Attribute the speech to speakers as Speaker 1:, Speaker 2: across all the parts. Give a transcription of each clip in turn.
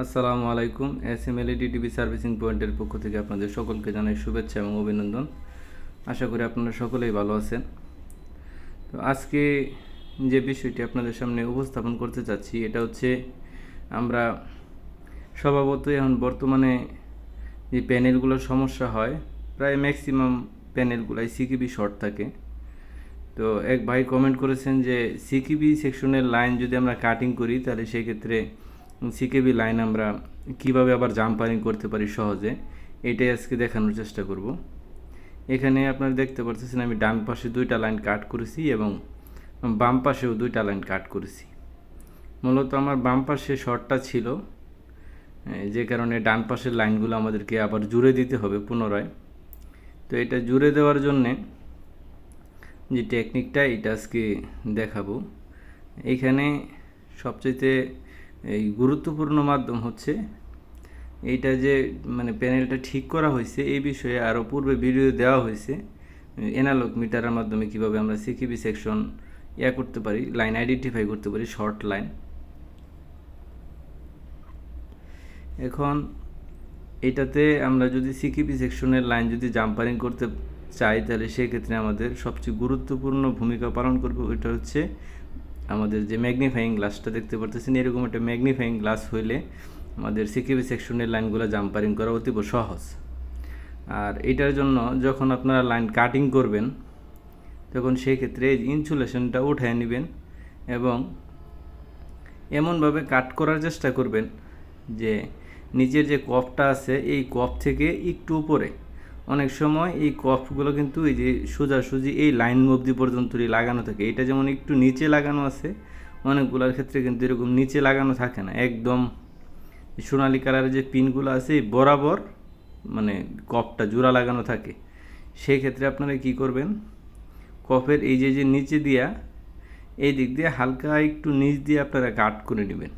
Speaker 1: আসসালামু আলাইকুম। এসএমএলইডি TV servicing পয়েন্টের পক্ষ থেকে আপনাদের সকলকে জানাই শুভেচ্ছা এবং অভিনন্দন। আশা করি আপনারা সকলেই ভালো আছেন। তো আজকে যে বিষয়টি আপনাদের সামনে উপস্থাপন করতে চাচ্ছি এটা হচ্ছে আমরা স্বভাবতই এখন বর্তমানে যে প্যানেলগুলোর সমস্যা হয়, প্রায় ম্যাক্সিমাম প্যানেলগুলাই সিকিবি শর্ট থাকে। তো এক ভাই কমেন্ট করেছেন যে সিকিবি সেকশনের লাইন যদি আমরা কাটিং করি তাহলে সেই ক্ষেত্রে সিকেবি লাইন আমরা কিভাবে আবার জাম্পারিং করতে পারি সহজে, এটাই আজকে দেখানোর চেষ্টা করব। এখানে আপনারা দেখতে পাচ্ছেন আমি ডান পাশে 2টা লাইন কাট করেছি এবং বাম পাশেও 2টা লাইন কাট করেছি। মূলত আমার বাম পাশে শর্টটা ছিল, যে কারণে ডান পাশের লাইনগুলো আমাদেরকে আবার জুড়ে দিতে হবে পুনরায়। তো এটা জুড়ে দেওয়ার জন্যে যে টেকনিকটা এটা আজকে দেখাবো। এইখানে সবচেয়ে এই গুরুত্বপূর্ণ মাধ্যম হচ্ছে এইটা যে প্যানেলটা ঠিক করা হয়েছে এই বিষয়ে আরও পূর্বে ভিডিও দেওয়া হয়েছে। অ্যানালগ মিটারের মাধ্যমে কিভাবে আমরা সিকিবি সেকশন করতে পারি, লাইন আইডেন্টিফাই করতে পারি, শর্ট লাইন। এখন এটাতে আমরা যদি সিকিবি সেকশনের লাইন যদি জাম্পারিং করতে চাই তাহলে সেক্ষেত্রে আমাদের সবচেয়ে গুরুত্বপূর্ণ ভূমিকা পালন করবে ওইটা হচ্ছে আমাদের যে ম্যাগনিফাইং গ্লাসটা দেখতে পারতেছেন, এরকম একটা ম্যাগনিফাইং গ্লাস হইলে আমাদের সিকিবি সেকশনের লাইনগুলো জাম্পারিং করা অতীব সহজ। আর এটার জন্য যখন আপনারা লাইন কাটিং করবেন তখন সেই ক্ষেত্রে ইনসুলেশনটা উঠায় নেবেন এবং এমনভাবে কাট করার চেষ্টা করবেন যে নিচের যে কফটা আছে এই কফ থেকে একটু উপরে। অনেক সময় এই কফগুলো কিন্তু এই যে সোজাসুজি এই লাইন অবধি পর্যন্তই লাগানো থাকে। এটা যেমন একটু নিচে লাগানো আছে, অনেকগুলোর ক্ষেত্রে কিন্তু এরকম নিচে লাগানো থাকে না, একদম সোনালি কালারের যে পিনগুলো আছে এই বরাবর কফটা জোড়া লাগানো থাকে। সেই ক্ষেত্রে আপনারা কি করবেন, কফের এই যে নিচে দিয়া এই দিক দিয়ে হালকা একটু নিচ দিয়ে আপনারা কাট করে নেবেন।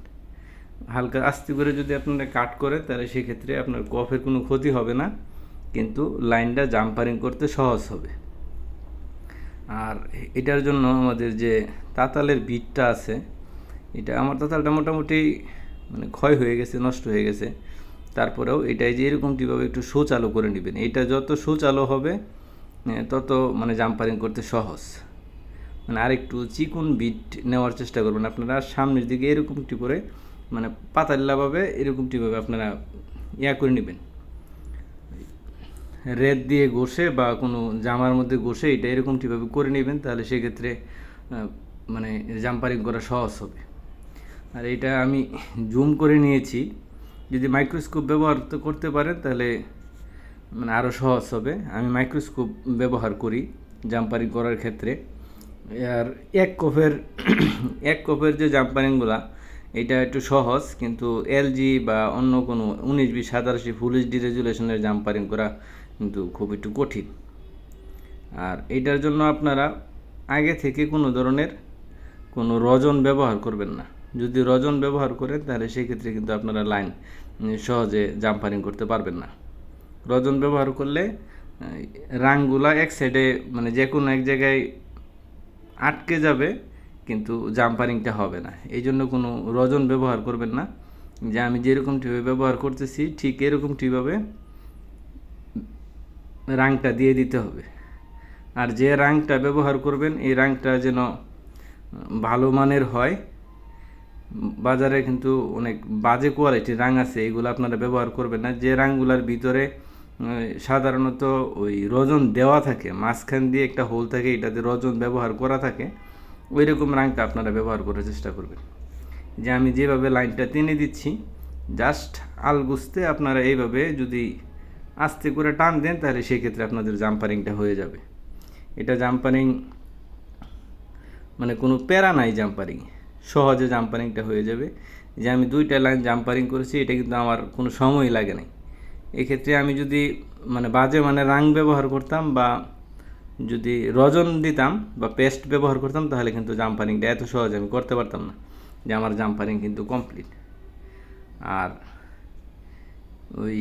Speaker 1: হালকা আস্তে করে যদি আপনারা কাট করে তাহলে সেক্ষেত্রে আপনার কফের কোনো ক্ষতি হবে না, কিন্তু লাইনটা জাম্পারিং করতে সহজ হবে। আর এটার জন্য আমাদের যে তাতালের বিটটা আছে, এটা আমার তাতালটা মোটামুটি ক্ষয় হয়ে গেছে, নষ্ট হয়ে গেছে। তারপরেও এটাই যে এরকমটিভাবে একটু সুচালু করে নেবেন। এটা যত সুচালু হবে তত জাম্পারিং করতে সহজ। আরেকটু চিকুন বিট নেওয়ার চেষ্টা করবেন আপনারা। সামনের দিকে এরকমটি করে পাতাল্লাভাবে এরকমটিভাবে আপনারা করে নেবেন, রেড দিয়ে ঘষে বা কোনো জামার মধ্যে ঘষে এটা এরকমটিভাবে করে নেবেন। তাহলে সেক্ষেত্রে জাম্পারিং করা সহজ হবে। আর এটা আমি জুম করে নিয়েছি। যদি মাইক্রোস্কোপ ব্যবহার করতে পারেন তাহলে আরও সহজ হবে। আমি মাইক্রোস্কোপ ব্যবহার করি জাম্পারিং করার ক্ষেত্রে। আর এক কপের যে জাম্পারিংগুলা এটা একটু সহজ, কিন্তু এলজি বা অন্য কোনো 19-20-87 ফুল এইচডি রেজুলেশনের জাম্পারিং করা কিন্তু খুব একটু কঠিন। আর এটার জন্য আপনারা আগে থেকে কোনো ধরনের কোনো রজন ব্যবহার করবেন না। যদি রজন ব্যবহার করেন তাহলে সেই ক্ষেত্রে কিন্তু আপনারা লাইন সহজে জাম্পারিং করতে পারবেন না। রজন ব্যবহার করলে রাংগুলা এক সাইডে যে কোনো এক জায়গায় আটকে যাবে, কিন্তু জাম্পারিংটা হবে না। এই জন্য কোনো রজন ব্যবহার করবেন না। যে আমি যেরকমটিভাবে ব্যবহার করতেছি ঠিক এরকমটিভাবে রাংটা দিয়ে দিতে হবে। আর যে রাংটা ব্যবহার করবেন এই রাংটা যেন ভালো মানের হয়। বাজারে কিন্তু অনেক বাজে কোয়ালিটির রাং আছে, এগুলো আপনারা ব্যবহার করবেন না। যে রাংগুলার ভিতরে সাধারণত ওই রজন দেওয়া থাকে, মাঝখান দিয়ে একটা হোল থাকে, এটাতে রজন ব্যবহার করা থাকে, ওই রকম রাংটা আপনারা ব্যবহার করার চেষ্টা করবেন। যে আমি যেভাবে লাইনটা টেনে দিচ্ছি জাস্ট আলগুস্তে আপনারা এইভাবে যদি আস্তে করে টান দেন তাহলে সেক্ষেত্রে আপনাদের জাম্পারিংটা হয়ে যাবে। এটা জাম্পারিং কোনো প্যারা নাই, জাম্পারিং সহজে জাম্পারিংটা হয়ে যাবে। যে আমি 2টা লাইন জাম্পারিং করেছি এটা কিন্তু আমার কোনো সময় লাগে নাই। এক্ষেত্রে আমি যদি বাজে রাং ব্যবহার করতাম বা যদি রজন দিতাম বা পেস্ট ব্যবহার করতাম তাহলে কিন্তু জাম্পারিংটা এত সহজে আমি করতে পারতাম না। যে আমার জাম্পারিং কিন্তু কমপ্লিট। আর ওই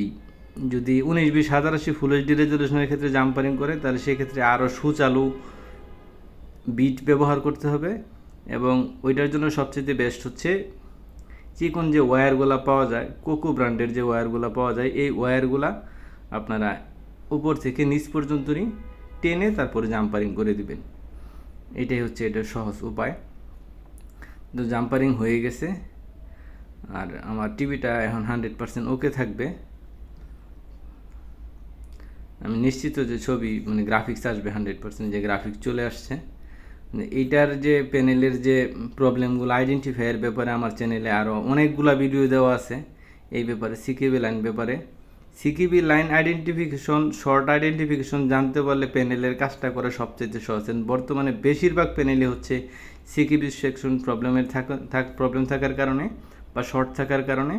Speaker 1: যদি 19-20-87 ফুল এইচডি রেজুলেশনের ক্ষেত্রে জাম্পারিং করে তাহলে সেক্ষেত্রে আরও সুচালু বিট ব্যবহার করতে হবে। এবং ওইটার জন্য সবচেয়ে বেস্ট হচ্ছে চিকন যে ওয়্যারগুলো পাওয়া যায়, কোকো ব্র্যান্ডের যে ওয়্যারগুলো পাওয়া যায়, এই ওয়্যারগুলা আপনারা উপর থেকে নিচ পর্যন্তই টেনে তারপরে জাম্পারিং করে দিবেন। এটাই হচ্ছে এটার সহজ উপায়। তো জাম্পারিং হয়ে গেছে, আর আমার টিভিটা এখন 100% ওকে থাকবে। আমি নিশ্চিত যে ছবি মানে গ্রাফিক্স আসবে 100%, যে গ্রাফিক্স চলে আসছে। এইটার যে প্যানেলের যে প্রবলেমগুলো আইডেন্টিফাইয়ের ব্যাপারে আমার চ্যানেলে আরও অনেকগুলো ভিডিও দেওয়া আছে এই ব্যাপারে, সিকেবি লাইন ব্যাপারে। CKB line identification, short identification জানতে পারলে প্যানেলের কাজটা করা সবচেয়ে সহজ। বর্তমানে বেশিরভাগ প্যানেলে হচ্ছে সিকেবি সেকশন প্রবলেম থাকার কারণে বা শর্ট থাকার কারণে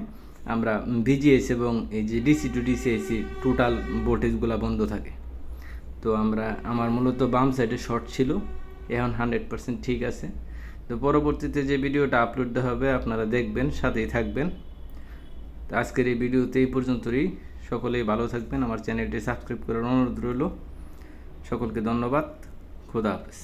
Speaker 1: আমরা ভিজিএস এবং এই যে ডিসি টু ডিসিএসি টোটাল ভোল্টেজগুলো বন্ধ থাকে। তো আমার মূলত বাম সাইডে শর্ট ছিল, এখন 100% ঠিক আছে। তো পরবর্তীতে যে ভিডিওটা আপলোড দেওয়া হবে আপনারা দেখবেন, সাথেই থাকবেন। তো আজকের এই ভিডিওতে এই পর্যন্তই। সকলেই ভালো থাকবেন, আমার চ্যানেলটি সাবস্ক্রাইব করার অনুরোধ রইল। সকলকে ধন্যবাদ, খোদা হাফেজ।